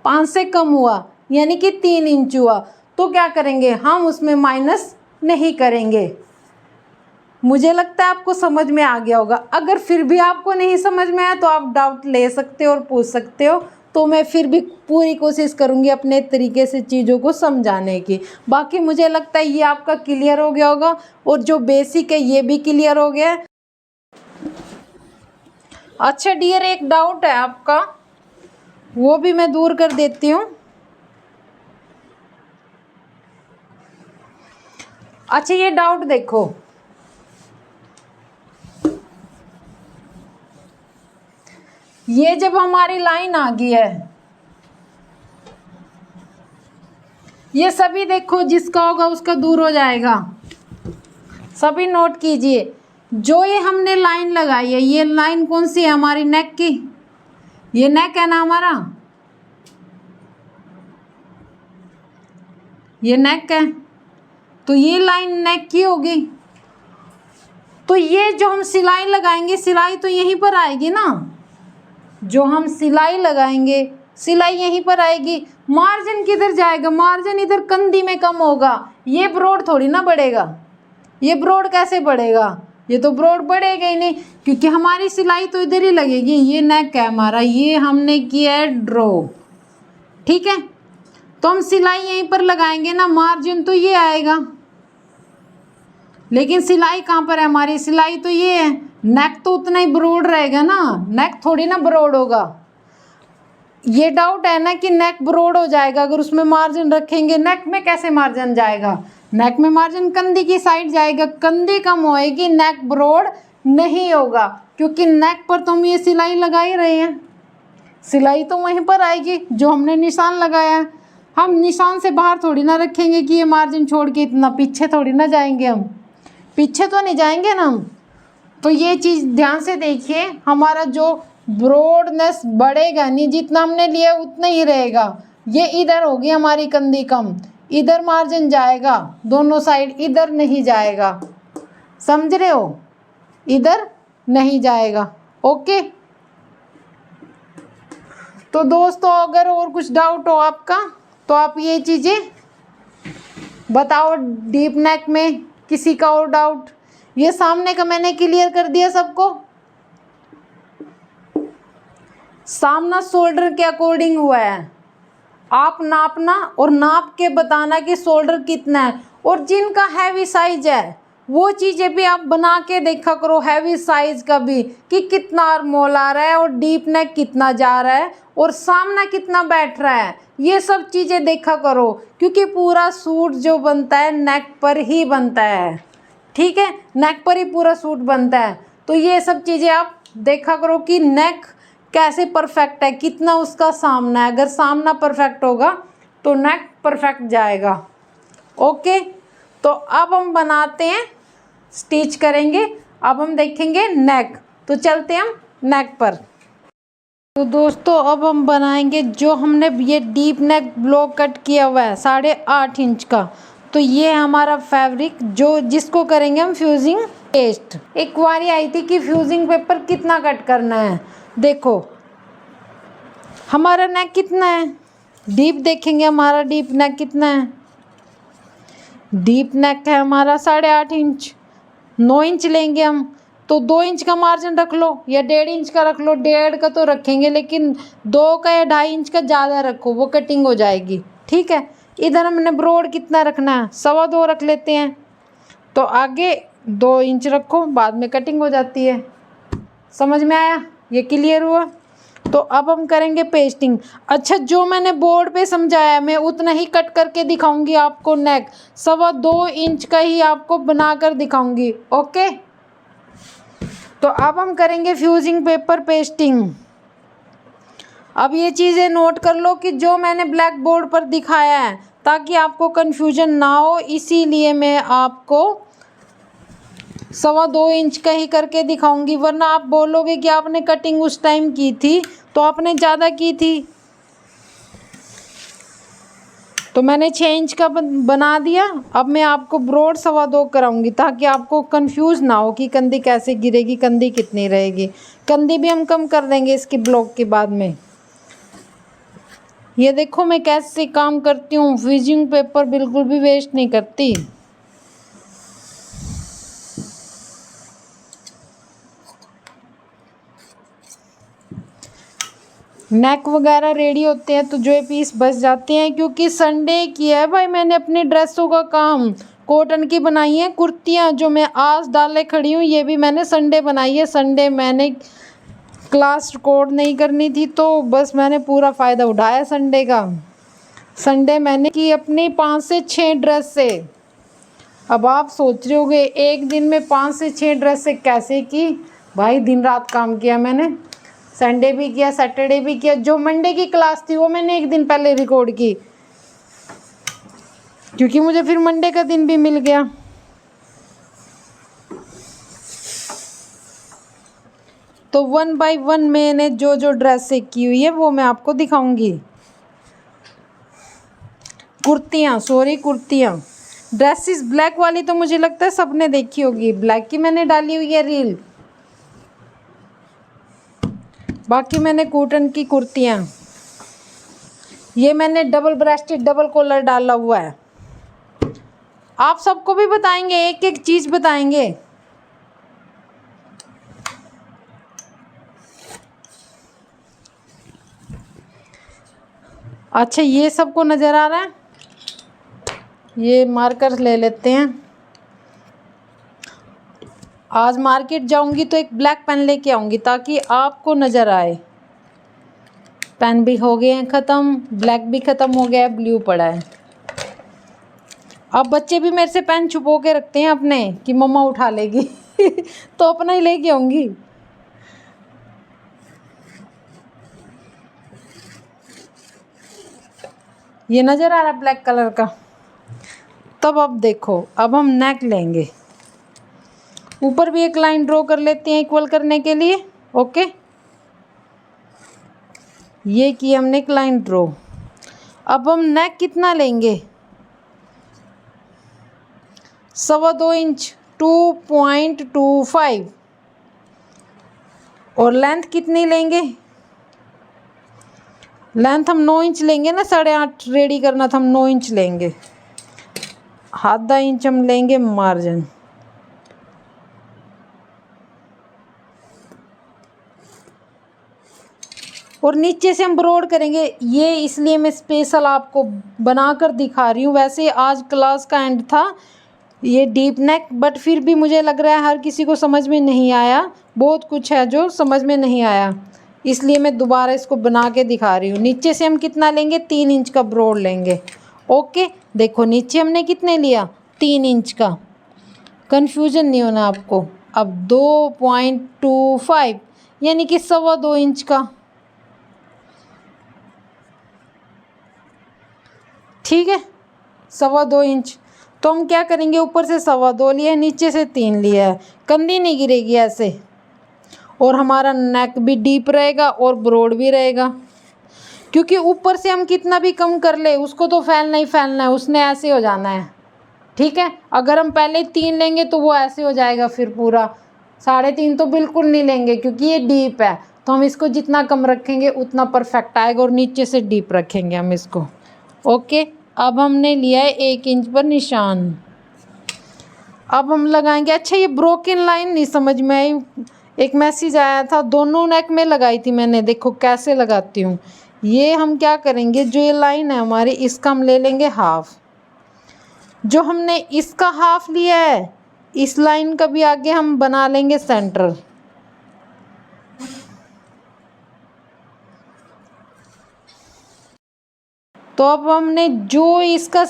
5 से कम हुआ, यानी कि 3 इंच हुआ, तो क्या करेंगे हम, उसमें माइनस नहीं करेंगे। मुझे लगता है आपको समझ में आ गया होगा। अगर फिर भी आपको नहीं समझ में आया तो आप डाउट ले सकते हो और पूछ सकते हो, तो मैं फिर भी पूरी कोशिश करूँगी अपने तरीके से चीज़ों को समझाने की। बाकी मुझे लगता है ये आपका क्लियर हो गया होगा, और जो बेसिक है ये भी क्लियर हो गया है। अच्छा डियर, एक डाउट है आपका, वो भी मैं दूर कर देती हूँ। अच्छा, ये डाउट देखो, ये जब हमारी लाइन आ गई है, ये सभी देखो, जिसका होगा उसका दूर हो जाएगा। सभी नोट कीजिए, जो ये हमने लाइन लगाई है, ये लाइन कौन सी है, हमारी नेक की। ये नेक है ना हमारा, ये नेक है, तो ये लाइन नेक की होगी। तो ये जो हम सिलाई लगाएंगे, सिलाई तो यहीं पर आएगी ना, जो हम सिलाई लगाएंगे सिलाई यहीं पर आएगी। मार्जिन किधर जाएगा, मार्जिन इधर कंधी में कम होगा, ये ब्रॉड थोड़ी ना बढ़ेगा। ये ब्रॉड कैसे बढ़ेगा, ये तो ब्रॉड बढ़ेगा ही नहीं, क्योंकि हमारी सिलाई तो इधर ही लगेगी। ये नेक है हमारा, ये हमने किया है ड्रॉ, ठीक है, तो हम सिलाई यहीं पर लगाएंगे ना, मार्जिन तो ये आएगा। लेकिन सिलाई कहाँ पर है हमारी, सिलाई तो ये है, नेक तो उतना ही ब्रॉड रहेगा ना, नेक थोड़ी ना ब्रॉड होगा। ये डाउट है ना कि नेक ब्रॉड हो जाएगा अगर उसमें मार्जिन रखेंगे। नेक में कैसे मार्जिन जाएगा, नेक में मार्जिन कंधी की साइड जाएगा, कंधी कम होएगी, नेक ब्रॉड नहीं होगा, क्योंकि नेक पर तो हम ये सिलाई लगा ही रहे हैं। सिलाई तो वहीं पर आएगी जो हमने निशान लगाया है। हम निशान से बाहर थोड़ी ना रखेंगे कि ये मार्जिन छोड़ के इतना पीछे थोड़ी ना जाएंगे, हम पीछे तो नहीं जाएंगे ना हम। तो ये चीज़ ध्यान से देखिए, हमारा जो ब्रॉडनेस बढ़ेगा नहीं, जितना हमने लिया उतना ही रहेगा। ये इधर होगी हमारी कंधी कम, इधर मार्जिन जाएगा दोनों साइड, इधर नहीं जाएगा, समझ रहे हो, इधर नहीं जाएगा। ओके, तो दोस्तों अगर और कुछ डाउट हो आपका तो आप ये चीज़ें बताओ। डीप नेक में किसी का और डाउट, ये सामने का मैंने क्लियर कर दिया सबको। सामना शोल्डर के अकॉर्डिंग हुआ है, आप नापना और नाप के बताना कि शोल्डर कितना है। और जिनका हैवी साइज है वो चीज़ें भी आप बना के देखा करो, हैवी साइज का भी, कि कितना आर्मोल आ रहा है और डीप नेक कितना जा रहा है और सामना कितना बैठ रहा है, ये सब चीज़ें देखा करो, क्योंकि पूरा सूट जो बनता है नेक पर ही बनता है, ठीक है, नेक पर ही पूरा सूट बनता है। तो ये सब चीज़ें आप देखा करो कि नेक कैसे परफेक्ट है, कितना उसका सामना है। अगर सामना परफेक्ट होगा तो नेक परफेक्ट जाएगा। ओके, तो अब हम बनाते हैं, स्टिच करेंगे। अब हम देखेंगे नेक, तो चलते हैं हम नेक पर। तो दोस्तों अब हम बनाएंगे जो हमने ये डीप नेक ब्लॉक कट किया हुआ है 8.5 इंच का। तो ये हमारा फैब्रिक जो जिसको करेंगे हम फ्यूजिंग पेस्ट। एक बारी आई थी कि फ्यूजिंग पेपर कितना कट करना है। देखो हमारा नेक कितना है, डीप देखेंगे हमारा डीप नेक कितना है। डीप नेक है हमारा 8.5 इंच, 9 इंच लेंगे हम, तो 2 इंच का मार्जिन रख लो या 1.5 इंच का रख लो। 1.5 का तो रखेंगे, लेकिन 2 का या 2.5 इंच का ज़्यादा रखो, वो कटिंग हो जाएगी, ठीक है। इधर हमने ब्रॉड कितना रखना है, 2.25 रख लेते हैं, तो आगे 2 इंच रखो, बाद में कटिंग हो जाती है। समझ में आया, ये क्लियर हुआ। तो अब हम करेंगे पेस्टिंग। अच्छा, जो मैंने बोर्ड पे समझाया मैं उतना ही कट करके दिखाऊंगी आपको। नेक 2.25 इंच का ही आपको बनाकर दिखाऊंगी। ओके, तो अब हम करेंगे फ्यूजिंग पेपर पेस्टिंग। अब ये चीज़ें नोट कर लो कि जो मैंने ब्लैक बोर्ड पर दिखाया है, ताकि आपको कन्फ्यूजन ना हो, इसीलिए मैं आपको 2.25 इंच का ही करके दिखाऊंगी, वरना आप बोलोगे कि आपने कटिंग उस टाइम की थी तो आपने ज़्यादा की थी। तो मैंने 6 इंच का बना दिया। अब मैं आपको ब्रॉड 2.25 कराऊंगी ताकि आपको कंफ्यूज ना हो कि कंधी कैसे गिरेगी, कंधी कितनी रहेगी। कंधी भी हम कम कर देंगे इसकी ब्लॉक के बाद में। ये देखो मैं कैसे काम करती हूँ, फिजिंग पेपर बिल्कुल भी वेस्ट नहीं करती। नेक वगैरह रेडी होते हैं तो जो ये पीस बच जाते हैं, क्योंकि संडे किया है भाई मैंने अपनी ड्रेसों का काम। कॉटन की बनाई है कुर्तियाँ जो मैं आज डाले खड़ी हूँ, ये भी मैंने संडे बनाई है। संडे मैंने क्लास रिकॉर्ड नहीं करनी थी तो बस मैंने पूरा फ़ायदा उठाया संडे का। संडे मैंने की अपनी 5 से 6 ड्रेस से। अब आप सोच रहे होगे एक दिन में 5 से 6 ड्रेस से कैसे की? भाई दिन रात काम किया मैंने। संडे भी किया, सैटरडे भी किया। जो मंडे की क्लास थी वो मैंने एक दिन पहले रिकॉर्ड की, क्योंकि मुझे फिर मंडे का दिन भी मिल गया। तो 1 बाय 1 मैंने जो जो ड्रेस से की हुई है वो मैं आपको दिखाऊंगी। कुर्तियाँ ड्रेसेस ब्लैक वाली तो मुझे लगता है सबने देखी होगी, ब्लैक की मैंने डाली हुई है रील। बाकी मैंने कॉटन की कुर्तियाँ, ये मैंने डबल ब्रेस्टेड डबल कॉलर डाला हुआ है। आप सबको भी बताएंगे, एक एक चीज़ बताएंगे। अच्छा ये सबको नज़र आ रहा है, ये मार्कर ले लेते हैं। आज मार्केट जाऊंगी तो एक ब्लैक पेन लेके आऊंगी ताकि आपको नज़र आए। पेन भी हो गए हैं ख़त्म, ब्लैक भी ख़त्म हो गया है, ब्लू पड़ा है। अब बच्चे भी मेरे से पेन छुपो के रखते हैं अपने कि मम्मा उठा लेगी तो अपना ही लेके आऊंगी। ये नज़र आ रहा है ब्लैक कलर का। तब अब देखो, अब हम नेक लेंगे, ऊपर भी एक लाइन ड्रॉ कर लेते हैं इक्वल करने के लिए। ओके, ये की हमने एक लाइन ड्रॉ। अब हम नेक कितना लेंगे? 2.25 इंच 2.25। और लेंथ कितनी लेंगे? लेंथ हम 9 इंच लेंगे ना, 8.5 रेडी करना था, हम 9 इंच लेंगे। आधा इंच हम लेंगे मार्जिन। और नीचे से हम ब्रॉड करेंगे। ये इसलिए मैं स्पेशल आपको बनाकर दिखा रही हूँ। वैसे आज क्लास का एंड था, ये डीप नेक, बट फिर भी मुझे लग रहा है हर किसी को समझ में नहीं आया। बहुत कुछ है जो समझ में नहीं आया, इसलिए मैं दोबारा इसको बना के दिखा रही हूँ। नीचे से हम कितना लेंगे? 3 इंच का ब्रॉड लेंगे। ओके, देखो नीचे हमने कितने लिया? 3 इंच का। कन्फ्यूजन नहीं होना आपको। अब 2.25 यानी कि 2.25 इंच का। ठीक है, 2.25 इंच। तो हम क्या करेंगे, ऊपर से 2.25 लिया है, नीचे से 3 लिया है। कंधी नहीं गिरेगी ऐसे, और हमारा नेक भी डीप रहेगा और ब्रॉड भी रहेगा। क्योंकि ऊपर से हम कितना भी कम कर ले उसको तो फैलना ही फैलना है, उसने ऐसे हो जाना है। ठीक है, अगर हम पहले 3 लेंगे तो वो ऐसे हो जाएगा फिर पूरा। 3.5 तो बिल्कुल नहीं लेंगे क्योंकि ये डीप है, तो हम इसको जितना कम रखेंगे उतना परफेक्ट आएगा। और नीचे से डीप रखेंगे हम इसको। ओके, अब हमने लिया है 1 इंच पर निशान। अब हम लगाएंगे। अच्छा ये ब्रोकन लाइन नहीं समझ में आई, एक मैसेज आया था, दोनों नेक में लगाई थी मैंने, देखो कैसे लगाती हूँ। ये हम क्या करेंगे, जो ये लाइन है हमारी, इसका हम ले लेंगे हाफ। जो हमने इसका हाफ लिया है, इस लाइन का भी आगे हम बना लेंगे सेंटर। तो अब हमने जो इसका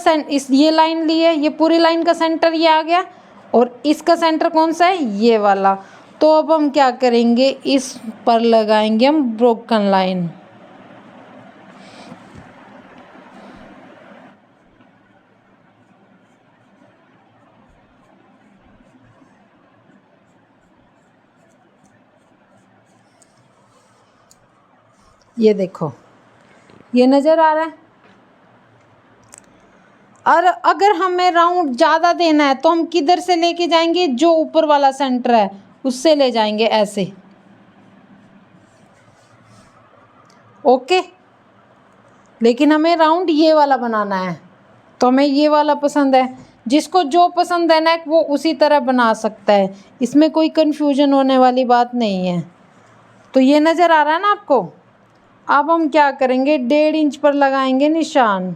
ये लाइन ली है, ये पूरी लाइन का सेंटर ये आ गया, और इसका सेंटर कौन सा है? ये वाला। तो अब हम क्या करेंगे, इस पर लगाएंगे हम ब्रोकन लाइन। ये देखो, ये नज़र आ रहा है। और अगर हमें राउंड ज़्यादा देना है तो हम किधर से लेके जाएंगे, जो ऊपर वाला सेंटर है उससे ले जाएंगे ऐसे। ओके, लेकिन हमें राउंड ये वाला बनाना है, तो हमें ये वाला पसंद है। जिसको जो पसंद है नेक वो उसी तरह बना सकता है, इसमें कोई कंफ्यूजन होने वाली बात नहीं है। तो ये नज़र आ रहा है ना आपको। अब हम क्या करेंगे, 1.5 इंच पर लगाएंगे निशान।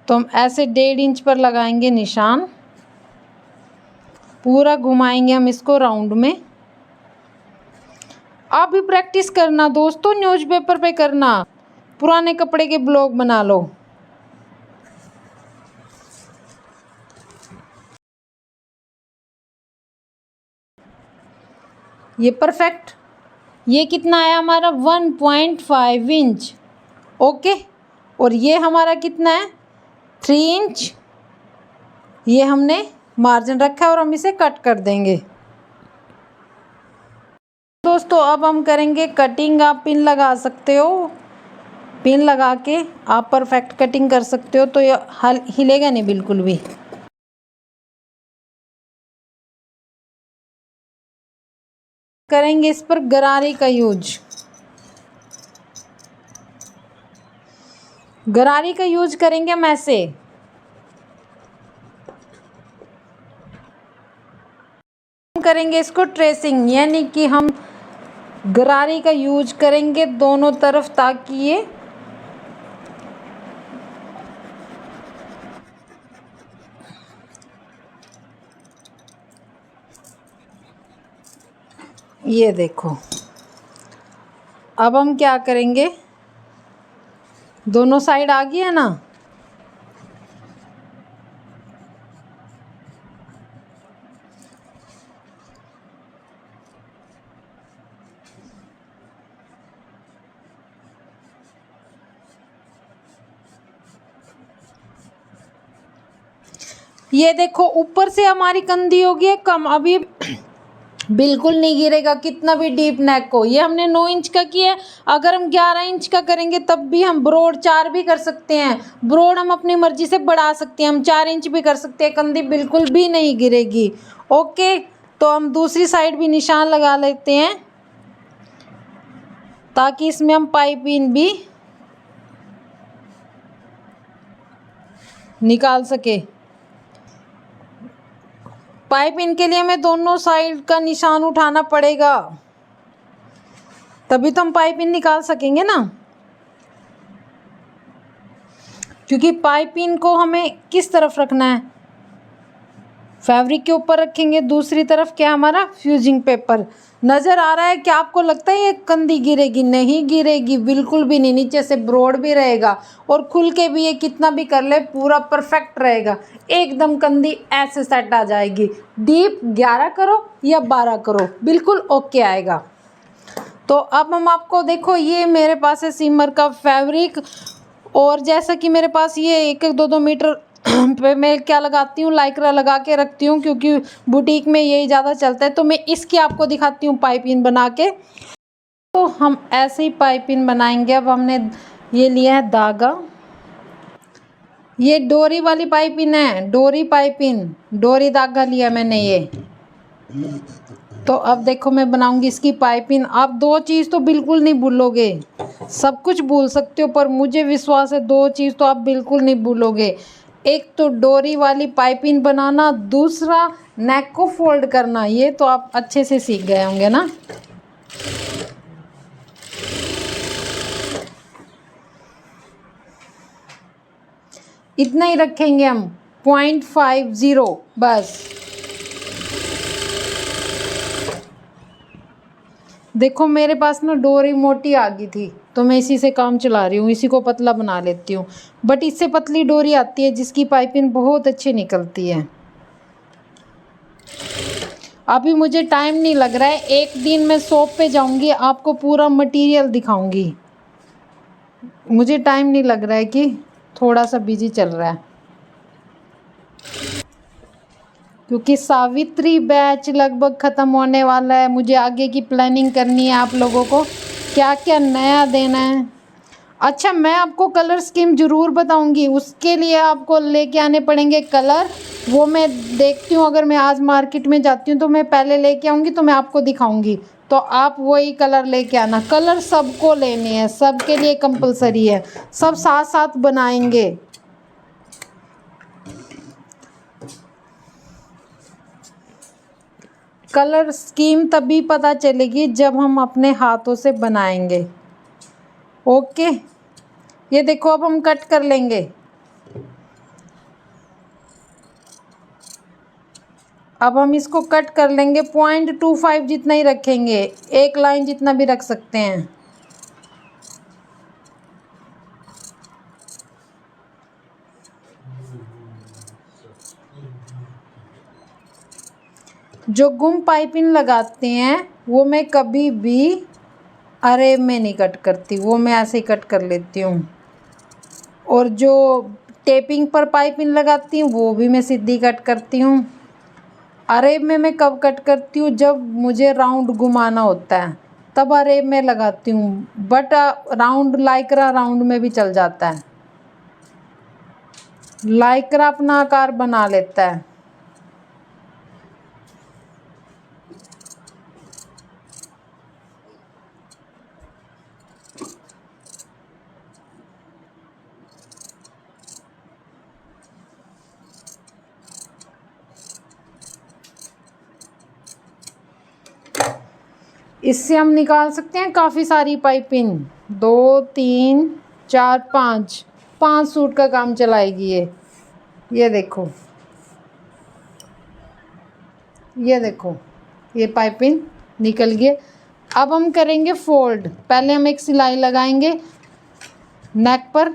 तो हम ऐसे 1.5 इंच पर लगाएंगे निशान, पूरा घुमाएंगे हम इसको राउंड में। आप भी प्रैक्टिस करना दोस्तों, न्यूज़पेपर पे करना, पुराने कपड़े के ब्लॉग बना लो। ये परफेक्ट, ये कितना आया हमारा 1.5 इंच। ओके, और ये हमारा कितना है 3 इंच। ये हमने मार्जिन रखा है और हम इसे कट कर देंगे। दोस्तों अब हम करेंगे कटिंग। आप पिन लगा सकते हो, पिन लगा के आप परफेक्ट कटिंग कर सकते हो, तो ये हिलेगा नहीं बिल्कुल भी। करेंगे इस पर गरारे का यूज। गरारी का यूज करेंगे हम ऐसे। करेंगे इसको ट्रेसिंग, यानी कि हम गरारी का यूज करेंगे दोनों तरफ, ताकि ये देखो। अब हम क्या करेंगे, दोनों साइड आ गई है ना, ये देखो ऊपर से हमारी कंधी होगी है कम, अभी बिल्कुल नहीं गिरेगा कितना भी डीप नेक हो। ये हमने 9 इंच का किया है, अगर हम 11 इंच का करेंगे तब भी हम ब्रॉड 4 भी कर सकते हैं। ब्रॉड हम अपनी मर्जी से बढ़ा सकते हैं, हम 4 इंच भी कर सकते हैं, कंधी बिल्कुल भी नहीं गिरेगी। ओके, तो हम दूसरी साइड भी निशान लगा लेते हैं, ताकि इसमें हम पाइपिंग भी निकाल सके। पाइपिंग के लिए हमें दोनों साइड का निशान उठाना पड़ेगा, तभी तो हम पाइपिंग निकाल सकेंगे ना। क्योंकि पाइपिंग को हमें किस तरफ रखना है, फैब्रिक के ऊपर रखेंगे, दूसरी तरफ क्या हमारा फ्यूजिंग पेपर। नज़र आ रहा है कि आपको लगता है ये कंधी गिरेगी, नहीं गिरेगी बिल्कुल भी नहीं, नीचे से ब्रॉड भी रहेगा और खुल के भी ये कितना भी कर ले पूरा परफेक्ट रहेगा, एकदम कंधी ऐसे सेट आ जाएगी। डीप 11 करो या 12 करो बिल्कुल ओके आएगा। तो अब हम आपको देखो, ये मेरे पास है सिमर का फैब्रिक, और जैसा कि मेरे पास ये 1-2 मीटर पे मैं क्या लगाती हूँ, लाइक्रा लगा के रखती हूँ, क्योंकि बुटीक में यही ज़्यादा चलता है। तो मैं इसकी आपको दिखाती हूँ पाइपिंग बना के। तो हम ऐसे ही पाइपिंग बनाएंगे। अब हमने ये लिया है धागा, ये डोरी वाली पाइपिंग है, डोरी पाइपिंग, डोरी धागा लिया मैंने ये। तो अब देखो मैं बनाऊंगी इसकी पाइपिंग। आप 2 चीज़ तो बिल्कुल नहीं भूलोगे, सब कुछ भूल सकते हो पर मुझे विश्वास है 2 चीज़ तो आप बिल्कुल नहीं भूलोगे। एक तो डोरी वाली पाइपिंग बनाना, दूसरा नेक को फोल्ड करना। ये तो आप अच्छे से सीख गए होंगे ना। इतना ही रखेंगे हम 0.50 बस। देखो मेरे पास ना डोरी मोटी आ गई थी, तो मैं इसी से काम चला रही हूँ, इसी को पतला बना लेती हूँ। बट इससे पतली डोरी आती है जिसकी पाइपिंग बहुत अच्छी निकलती है। अभी मुझे टाइम नहीं लग रहा है, एक दिन मैं शॉप पे जाऊँगी, आपको पूरा मटेरियल दिखाऊँगी। मुझे टाइम नहीं लग रहा है कि थोड़ा सा बिजी चल रहा है। क्योंकि सावित्री बैच लगभग ख़त्म होने वाला है। मुझे आगे की प्लानिंग करनी है, आप लोगों को क्या क्या नया देना है। अच्छा, मैं आपको कलर स्कीम ज़रूर बताऊंगी, उसके लिए आपको लेके आने पड़ेंगे कलर। वो मैं देखती हूँ, अगर मैं आज मार्केट में जाती हूँ तो मैं पहले लेके आऊँगी, तो मैं आपको दिखाऊंगी, तो आप वही कलर लेके आना। कलर सबको लेने हैं, सबके लिए कंपलसरी है, सब साथ साथ बनाएंगे। कलर स्कीम तभी पता चलेगी जब हम अपने हाथों से बनाएंगे। ओके, ये देखो अब हम कट कर लेंगे। अब हम इसको कट कर लेंगे, 0.25 जितना ही रखेंगे, एक लाइन जितना भी रख सकते हैं। जो गुम पाइपिंग लगाते हैं वो मैं कभी भी अरे में नहीं कट करती, वो मैं ऐसे ही कट कर लेती हूँ। और जो टेपिंग पर पाइपिंग लगाती हूँ वो भी मैं सीधी कट करती हूँ। अरेब में मैं कब कट करती हूँ, जब मुझे राउंड घुमाना होता है तब अरेब में लगाती हूँ, बट राउंड लाइक्रा राउंड में भी चल जाता है। लाइक्रा अपना आकार बना लेता है। इससे हम निकाल सकते हैं काफ़ी सारी पाइपिंग, 2 3 4 5, 5 सूट का काम चलाएगी ये देखो, ये देखो, ये पाइपिंग निकल गई। अब हम करेंगे फोल्ड। पहले हम एक सिलाई लगाएंगे नेक पर।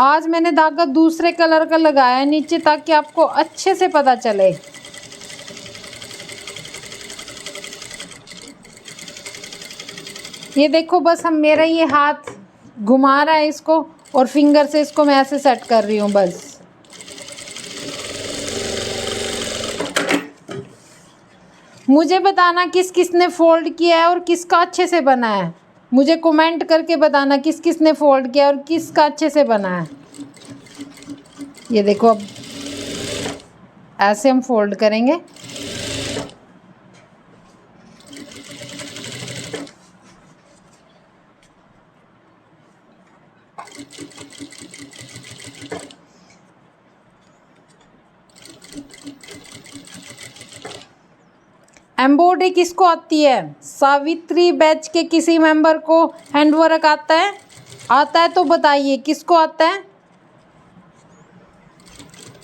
आज मैंने धागा दूसरे कलर का लगाया है नीचे, ताकि आपको अच्छे से पता चले। ये देखो, बस हम मेरा ये हाथ घुमा रहा है इसको, और फिंगर से इसको मैं ऐसे सेट कर रही हूँ बस। मुझे बताना किस किस ने फोल्ड किया है और किसका अच्छे से बना है। मुझे कमेंट करके बताना किस किस ने फोल्ड किया और किसका अच्छे से बना है। ये देखो, अब ऐसे हम फोल्ड करेंगे। एम्ब्रॉयडरी किसको आती है? सावित्री बैच के किसी मेंबर को हैंडवर्क आता है? आता है तो बताइए किसको आता है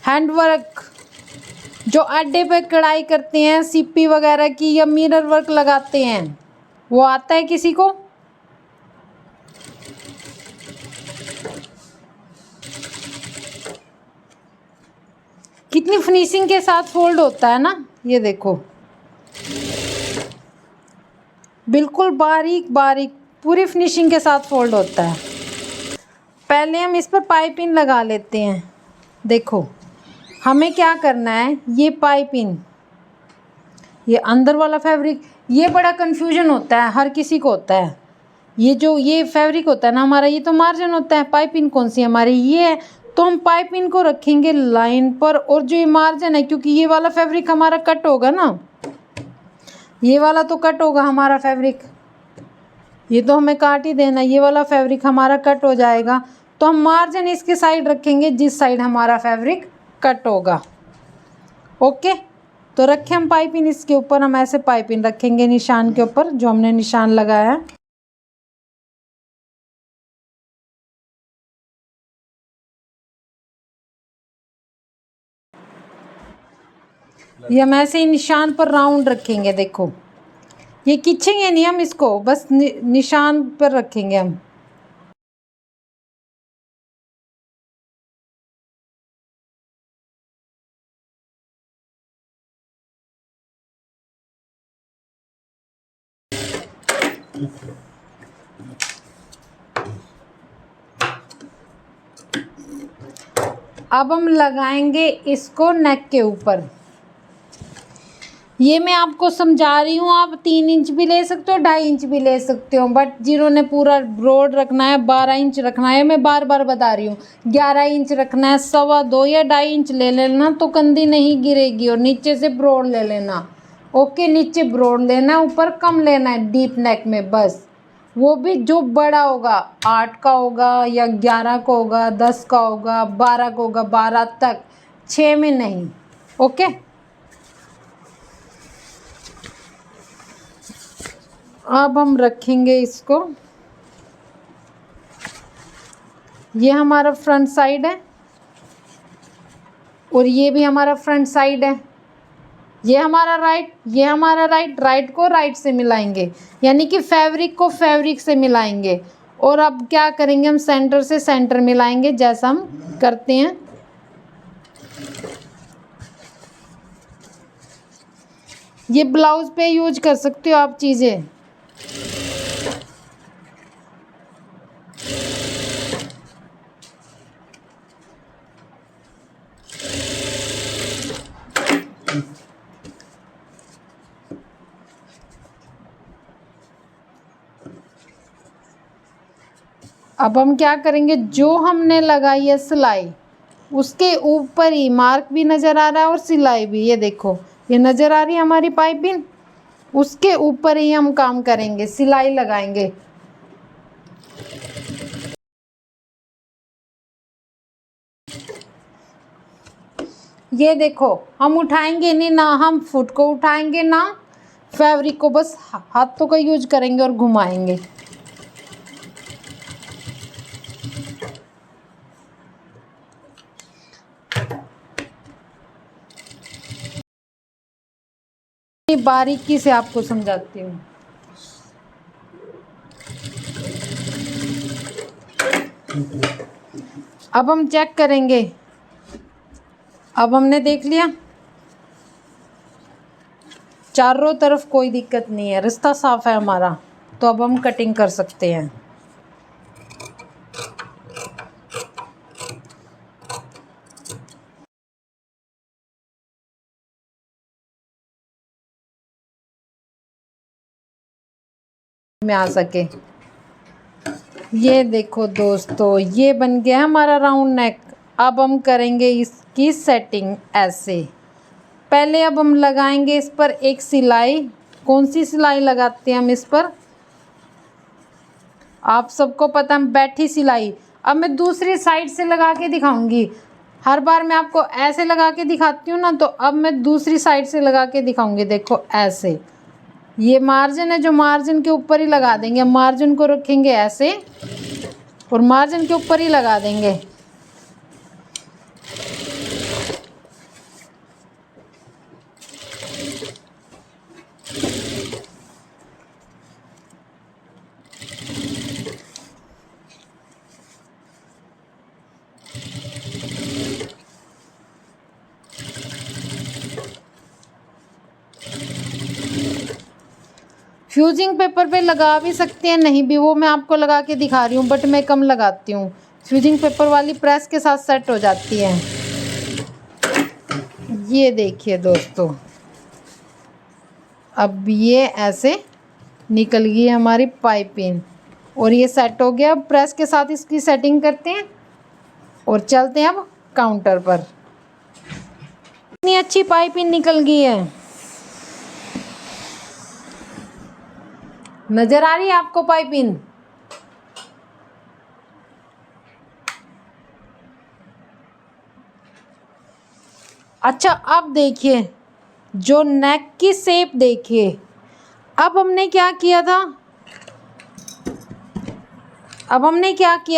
हैंडवर्क? जो अड्डे पे कढ़ाई करते हैं सीपी वगैरह की, या मिरर वर्क लगाते हैं, वो आता है किसी को? कितनी फिनिशिंग के साथ फोल्ड होता है ना, ये देखो, बिल्कुल बारीक बारीक पूरी फिनिशिंग के साथ फोल्ड होता है। पहले हम इस पर पाइपिंग लगा लेते हैं। देखो, हमें क्या करना है, ये पाइपिंग, ये अंदर वाला फैब्रिक, ये बड़ा कंफ्यूजन होता है, हर किसी को होता है। ये जो ये फैब्रिक होता है ना हमारा, ये तो मार्जिन होता है। पाइपिंग कौन सी हमारी, ये है। तो हम पाइपिंग को रखेंगे लाइन पर, और जो ये मार्जिन है, क्योंकि ये वाला फैब्रिक हमारा कट होगा ना, ये वाला तो कट होगा हमारा फैब्रिक, ये तो हमें काट ही देना, ये वाला फैब्रिक हमारा कट हो जाएगा। तो हम मार्जिन इसके साइड रखेंगे जिस साइड हमारा फैब्रिक कट होगा। ओके, तो रखें हम पाइपिंग इसके ऊपर, हम ऐसे पाइपिंग रखेंगे निशान के ऊपर जो हमने निशान लगाया है। ये हम ऐसे ही निशान पर राउंड रखेंगे। देखो, ये खींचेंगे नहीं हम इसको, बस निशान पर रखेंगे हम। अब हम लगाएंगे इसको नेक के ऊपर। ये मैं आपको समझा रही हूँ, आप 3 इंच भी ले सकते हो, 2.5 इंच भी ले सकते हो, बट जिन्होंने पूरा ब्रॉड रखना है, 12 इंच रखना है, मैं बार बार बता रही हूँ, 11 इंच रखना है, 2.25 या 2.5 इंच ले लेना तो कंधी नहीं गिरेगी। और नीचे से ब्रॉड ले लेना। ओके, नीचे ब्रॉड लेना है, ऊपर कम लेना है डीप नेक में बस। वो भी जो बड़ा होगा, 8 का होगा या 11 का होगा, 10 का होगा, 12 का होगा, 12 तक, 6 में नहीं। ओके, अब हम रखेंगे इसको। ये हमारा फ्रंट साइड है और ये भी हमारा फ्रंट साइड है। ये हमारा राइट, ये हमारा राइट। राइट को राइट से मिलाएंगे, यानी कि फैब्रिक को फैब्रिक से मिलाएंगे। और अब क्या करेंगे, हम सेंटर से सेंटर मिलाएंगे जैसा हम करते हैं। ये ब्लाउज पे यूज कर सकते हो आप चीज़ें। अब हम क्या करेंगे, जो हमने लगाई है सिलाई, उसके ऊपर ही मार्क भी नज़र आ रहा है और सिलाई भी, ये देखो ये नज़र आ रही है हमारी पाइपिंग, उसके ऊपर ही हम काम करेंगे, सिलाई लगाएंगे। ये देखो, हम उठाएंगे नहीं ना, हम फुट को उठाएंगे ना फैब्रिक को, बस हाथों का यूज करेंगे और घुमाएंगे। बारीकी से आपको समझाती हूँ। अब हम चेक करेंगे। अब हमने देख लिया, चारों तरफ कोई दिक्कत नहीं है, रास्ता साफ है हमारा, तो अब हम कटिंग कर सकते हैं। में आ सके। ये देखो दोस्तों, ये बन गया हमारा राउंड नेक। अब हम करेंगे इसकी सेटिंग ऐसे। पहले अब हम लगाएंगे इस पर एक सिलाई। कौन सी सिलाई लगाते हैं हम इस पर, आप सबको पता है, बैठी सिलाई। अब मैं दूसरी साइड से लगा के दिखाऊंगी। हर बार मैं आपको ऐसे लगा के दिखाती हूँ ना, तो अब मैं दूसरी साइड से लगा के दिखाऊंगी। देखो ऐसे, ये मार्जिन है, जो मार्जिन के ऊपर ही लगा देंगे। मार्जिन को रखेंगे ऐसे और मार्जिन के ऊपर ही लगा देंगे। फ्यूजिंग पेपर पे लगा भी सकते हैं, नहीं भी, वो मैं आपको लगा के दिखा रही हूँ, बट मैं कम लगाती हूँ। फ्यूजिंग पेपर वाली प्रेस के साथ सेट हो जाती है। ये देखिए दोस्तों, अब ये ऐसे निकल गई हमारी पाइपिंग और ये सेट हो गया। अब प्रेस के साथ इसकी सेटिंग करते हैं और चलते हैं अब काउंटर पर। इतनी अच्छी पाइपिंग निकल गई है, नजर आ रही है आपको पाइपिंग। अच्छा, अब देखिए, जो नेक की शेप देखिए। अब हमने क्या किया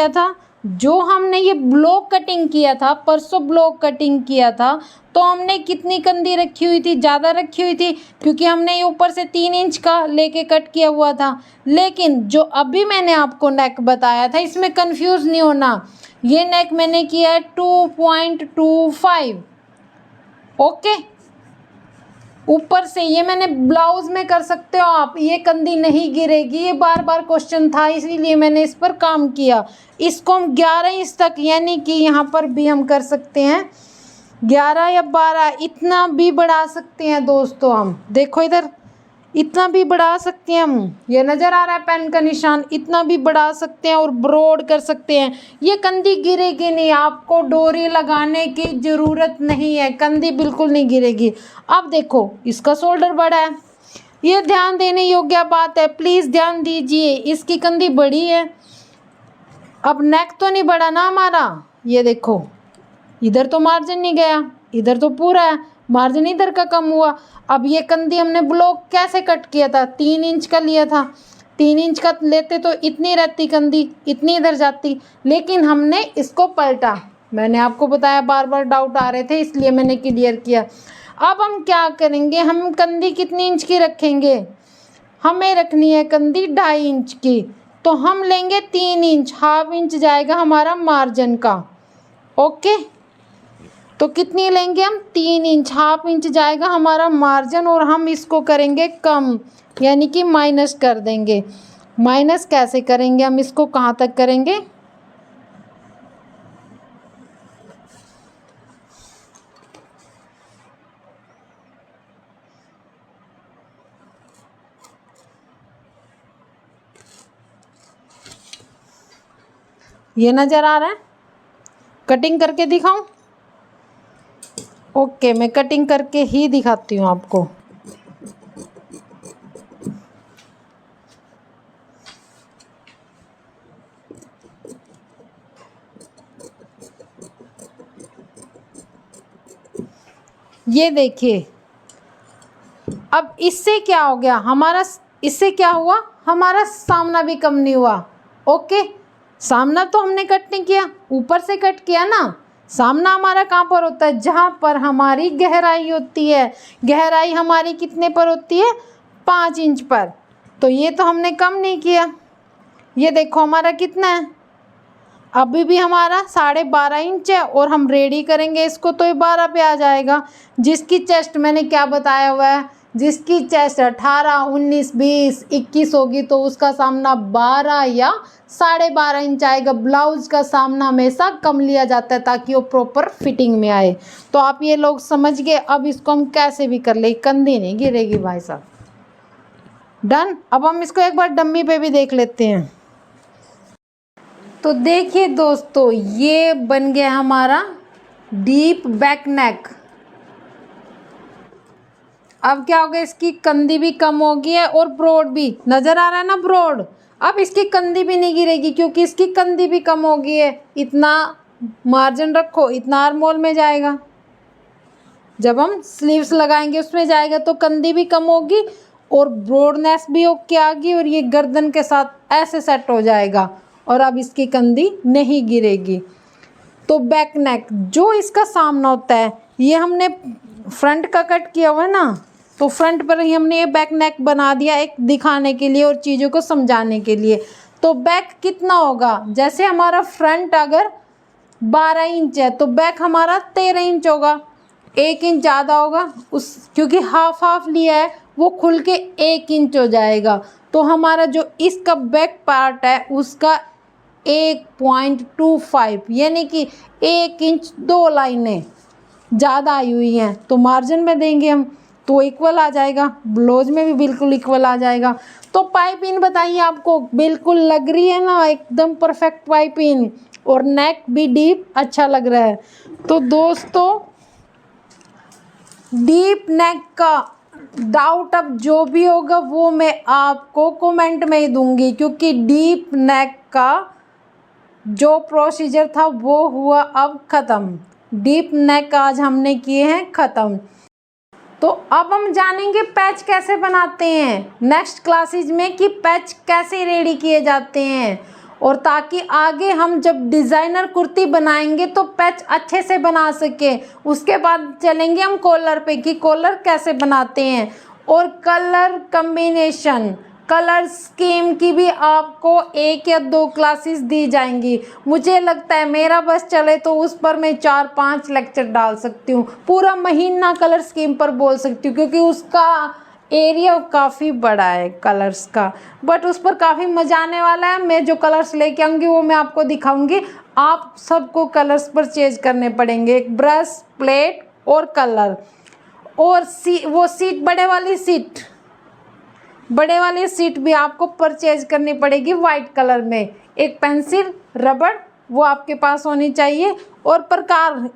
था, जो हमने ये ब्लॉक कटिंग किया था, परसों ब्लॉक कटिंग किया था, तो हमने कितनी कंधी रखी हुई थी, ज़्यादा रखी हुई थी, क्योंकि हमने ये ऊपर से 3 इंच का लेके कट किया हुआ था। लेकिन जो अभी मैंने आपको नेक बताया था, इसमें कंफ्यूज नहीं होना। ये नेक मैंने किया है 2.25। ओके, ऊपर से ये मैंने ब्लाउज में कर सकते हो आप, ये कंधी नहीं गिरेगी। ये बार बार क्वेश्चन था इसीलिए मैंने इस पर काम किया। इसको हम 11 इंच तक यानी कि यहाँ पर भी हम कर सकते हैं 11 या 12, इतना भी बढ़ा सकते हैं दोस्तों। हम देखो इधर, इतना भी बढ़ा सकते हैं हम, ये नज़र आ रहा है पेन का निशान, इतना भी बढ़ा सकते हैं और ब्रॉड कर सकते हैं। ये कंधी गिरेगी नहीं, आपको डोरी लगाने की ज़रूरत नहीं है, कंधी बिल्कुल नहीं गिरेगी। अब देखो इसका शोल्डर बड़ा है, ये ध्यान देने योग्य बात है, प्लीज़ ध्यान दीजिए। इसकी कंधी बड़ी है, अब नेक तो नहीं बढ़ा ना हमारा, ये देखो इधर तो मार्जिन नहीं गया, इधर तो पूरा है, मार्जिन इधर का कम हुआ। अब ये कंधी हमने ब्लॉक कैसे कट किया था, 3 इंच का लिया था, 3 इंच का लेते तो इतनी रहती कंधी, इतनी इधर जाती, लेकिन हमने इसको पलटा। मैंने आपको बताया बार बार डाउट आ रहे थे इसलिए मैंने क्लियर किया। अब हम क्या करेंगे, हम कंधी कितनी इंच की रखेंगे, हमें रखनी है कंधी 2.5 इंच की, तो हम लेंगे 3 इंच, ½ इंच जाएगा हमारा मार्जिन का। ओके, तो कितनी लेंगे हम, 3 इंच, ½ इंच जाएगा हमारा मार्जिन, और हम इसको करेंगे कम यानी कि माइनस कर देंगे। माइनस कैसे करेंगे, हम इसको कहाँ तक करेंगे, ये नज़र आ रहा है, कटिंग करके दिखाऊं? ओके, मैं कटिंग करके ही दिखाती हूँ आपको। ये देखिए, अब इससे क्या हो गया हमारा, इससे क्या हुआ, हमारा सामना भी कम नहीं हुआ। ओके, सामना तो हमने कट नहीं किया, ऊपर से कट किया ना। सामना हमारा कहाँ पर होता है, जहाँ पर हमारी गहराई होती है। गहराई हमारी कितने पर होती है, 5 इंच पर, तो ये तो हमने कम नहीं किया। ये देखो हमारा कितना है, अभी भी हमारा 12.5 इंच है, और हम रेडी करेंगे इसको तो ये 12 पे आ जाएगा। जिसकी चेस्ट मैंने क्या बताया हुआ है, जिसकी चेस्ट 18, 19, 20, 21 होगी तो उसका सामना 12 या 12.5 इंच आएगा। ब्लाउज का सामना हमेशा कम लिया जाता है ताकि वो प्रॉपर फिटिंग में आए। तो आप ये लोग समझ गए। अब इसको हम कैसे भी कर ले, कंधी नहीं गिरेगी भाई साहब। डन। अब हम इसको एक बार डम्मी पे भी देख लेते हैं। तो देखिए दोस्तों, ये बन गया हमारा डीप बैक नेक। अब क्या हो गया, इसकी कंधी भी कम हो गई है और ब्रॉड भी नज़र आ रहा है ना, ब्रॉड। अब इसकी कंधी भी नहीं गिरेगी क्योंकि इसकी कंधी भी कम हो गई है। इतना मार्जिन रखो, इतना आर्म होल में जाएगा, जब हम स्लीव्स लगाएंगे उसमें जाएगा, तो कंधी भी कम होगी और ब्रॉडनेस भी ओके आ गई, और ये गर्दन के साथ ऐसे सेट हो जाएगा, और अब इसकी कंधी नहीं गिरेगी। तो बैक नेक जो इसका सामना होता है, ये हमने फ्रंट का कट किया हुआ है ना, तो फ्रंट पर ही हमने ये बैक नेक बना दिया, एक दिखाने के लिए और चीज़ों को समझाने के लिए। तो बैक कितना होगा, जैसे हमारा फ्रंट अगर 12 इंच है तो बैक हमारा 13 इंच होगा, 1 इंच ज़्यादा होगा उस, क्योंकि हाफ हाफ लिया है, वो खुल के 1 इंच हो जाएगा। तो हमारा जो इसका बैक पार्ट है उसका 1.25 यानी कि 1 इंच 2 लाइनें ज़्यादा आई हुई हैं, तो मार्जिन में देंगे हम तो इक्वल आ जाएगा, ब्लाउज में भी बिल्कुल इक्वल आ जाएगा। तो पाइपिंग बताइए आपको बिल्कुल लग रही है ना, एकदम परफेक्ट पाइपिंग, और नेक भी डीप अच्छा लग रहा है। तो दोस्तों, डीप नेक का डाउट अब जो भी होगा वो मैं आपको कमेंट में ही दूंगी, क्योंकि डीप नेक का जो प्रोसीजर था वो हुआ अब ख़त्म। डीप नेक आज हमने किए हैं ख़त्म। तो अब हम जानेंगे पैच कैसे बनाते हैं नेक्स्ट क्लासेज में, कि पैच कैसे रेडी किए जाते हैं, और ताकि आगे हम जब डिज़ाइनर कुर्ती बनाएंगे तो पैच अच्छे से बना सके। उसके बाद चलेंगे हम कॉलर पे कि कॉलर कैसे बनाते हैं, और कलर कम्बिनेशन, कलर स्कीम की भी आपको 1 या 2 क्लासेस दी जाएंगी। मुझे लगता है मेरा बस चले तो उस पर मैं 4-5 लेक्चर डाल सकती हूँ, पूरा महीना कलर स्कीम पर बोल सकती हूँ, क्योंकि उसका एरिया काफ़ी बड़ा है कलर्स का। बट उस पर काफ़ी मज़ा आने वाला है। मैं जो कलर्स लेके आऊँगी वो मैं आपको दिखाऊंगी। आप सबको कलर्स परचेज करने पड़ेंगे, एक ब्रश, प्लेट और कलर, और वो सीट, बड़े वाली सीट भी आपको परचेज करनी पड़ेगी वाइट कलर में। एक पेंसिल, रबड़ वो आपके पास होनी चाहिए, और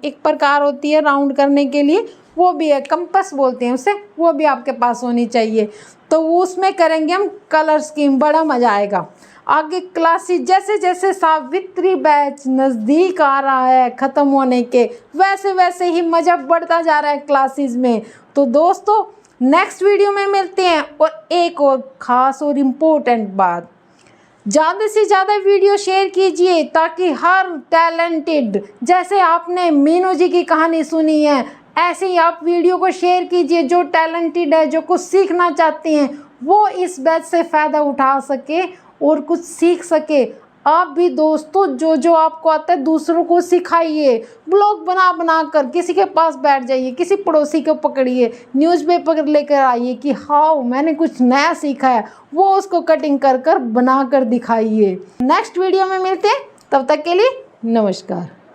एक प्रकार होती है राउंड करने के लिए, वो भी है, कंपास बोलते हैं उसे, वो भी आपके पास होनी चाहिए। तो उसमें करेंगे हम कलर स्कीम, बड़ा मज़ा आएगा। आगे क्लासेस जैसे जैसे सावित्री बैच नज़दीक आ रहा है ख़त्म होने के, वैसे वैसे ही मज़ा बढ़ता जा रहा है क्लासेस में। तो दोस्तों नेक्स्ट वीडियो में मिलते हैं। और एक और ख़ास और इम्पोर्टेंट बात, ज़्यादा से ज़्यादा वीडियो शेयर कीजिए ताकि हर टैलेंटेड, जैसे आपने मीनू जी की कहानी सुनी है, ऐसे ही आप वीडियो को शेयर कीजिए। जो टैलेंटेड है, जो कुछ सीखना चाहते हैं, वो इस बैच से फ़ायदा उठा सके और कुछ सीख सके। आप भी दोस्तों जो जो आपको आता है दूसरों को सिखाइए। ब्लॉग बना कर किसी के पास बैठ जाइए, किसी पड़ोसी को पकड़िए, न्यूज़पेपर लेकर आइए कि हाँ मैंने कुछ नया सीखा है, वो उसको कटिंग कर कर बना कर दिखाइए। नेक्स्ट वीडियो में मिलते हैं, तब तक के लिए नमस्कार।